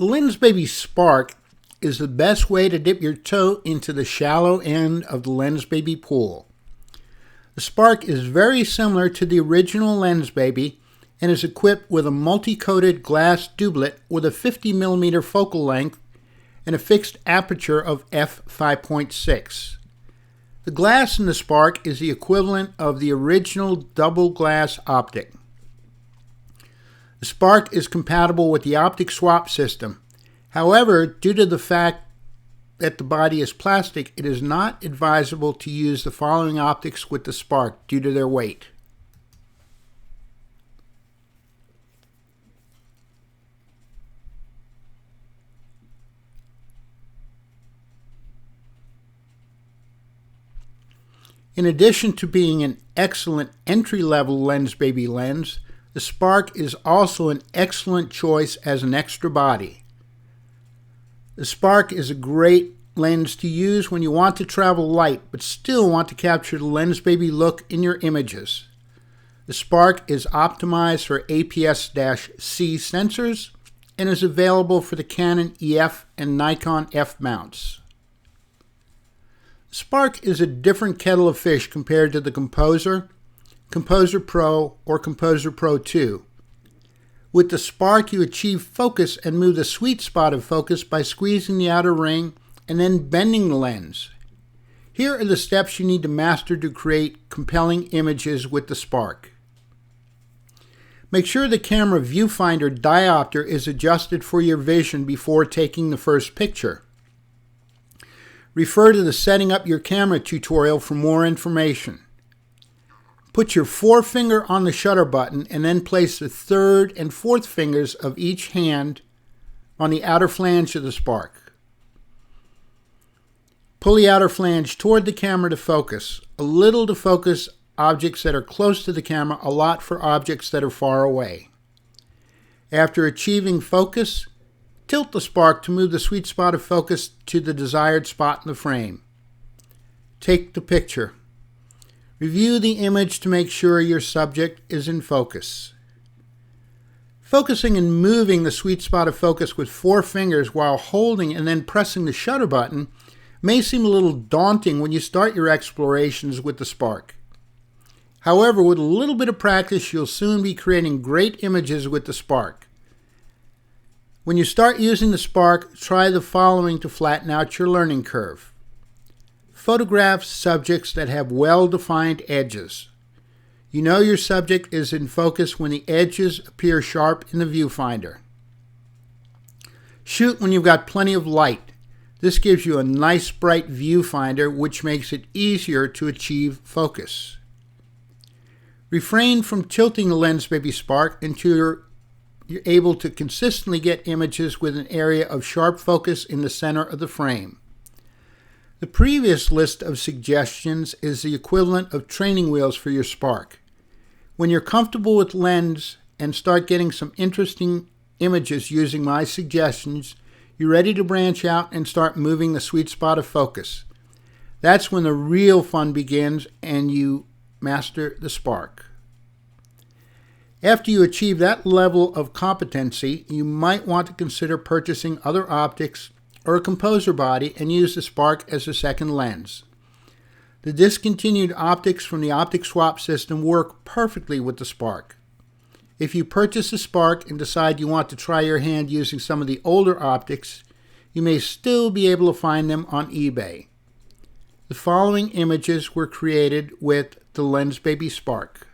The Lensbaby Spark is the best way to dip your toe into the shallow end of the Lensbaby pool. The Spark is very similar to the original Lensbaby and is equipped with a multi-coated glass doublet with a 50mm focal length and a fixed aperture of f5.6. The glass in the Spark is the equivalent of the original double glass optic. The Spark is compatible with the optic swap system. However, due to the fact that the body is plastic, it is not advisable to use the following optics with the Spark due to their weight. In addition to being an excellent entry-level Lensbaby lens, the Spark is also an excellent choice as an extra body. The Spark is a great lens to use when you want to travel light but still want to capture the Lensbaby look in your images. The Spark is optimized for APS-C sensors and is available for the Canon EF and Nikon F mounts. The Spark is a different kettle of fish compared to the Composer, Composer Pro, or Composer Pro 2. With the Spark, you achieve focus and move the sweet spot of focus by squeezing the outer ring and then bending the lens. Here are the steps you need to master to create compelling images with the Spark. Make sure the camera viewfinder diopter is adjusted for your vision before taking the first picture. Refer to the Setting Up Your Camera tutorial for more information. Put your forefinger on the shutter button and then place the third and fourth fingers of each hand on the outer flange of the Spark. Pull the outer flange toward the camera to focus, a little to focus objects that are close to the camera, a lot for objects that are far away. After achieving focus, tilt the Spark to move the sweet spot of focus to the desired spot in the frame. Take the picture. Review the image to make sure your subject is in focus. Focusing and moving the sweet spot of focus with four fingers while holding and then pressing the shutter button may seem a little daunting when you start your explorations with the Spark. However, with a little bit of practice, you'll soon be creating great images with the Spark. When you start using the Spark, try the following to flatten out your learning curve. Photograph subjects that have well-defined edges. You know your subject is in focus when the edges appear sharp in the viewfinder. Shoot when you've got plenty of light. This gives you a nice bright viewfinder, which makes it easier to achieve focus. Refrain from tilting the Lensbaby Spark until you're able to consistently get images with an area of sharp focus in the center of the frame. The previous list of suggestions is the equivalent of training wheels for your Spark. When you're comfortable with lens and start getting some interesting images using my suggestions, you're ready to branch out and start moving the sweet spot of focus. That's when the real fun begins and you master the Spark. After you achieve that level of competency, you might want to consider purchasing other optics or a composer body and use the Spark as a second lens. The discontinued optics from the optic swap system work perfectly with the Spark. If you purchase the Spark and decide you want to try your hand using some of the older optics, you may still be able to find them on eBay. The following images were created with the Lensbaby Spark.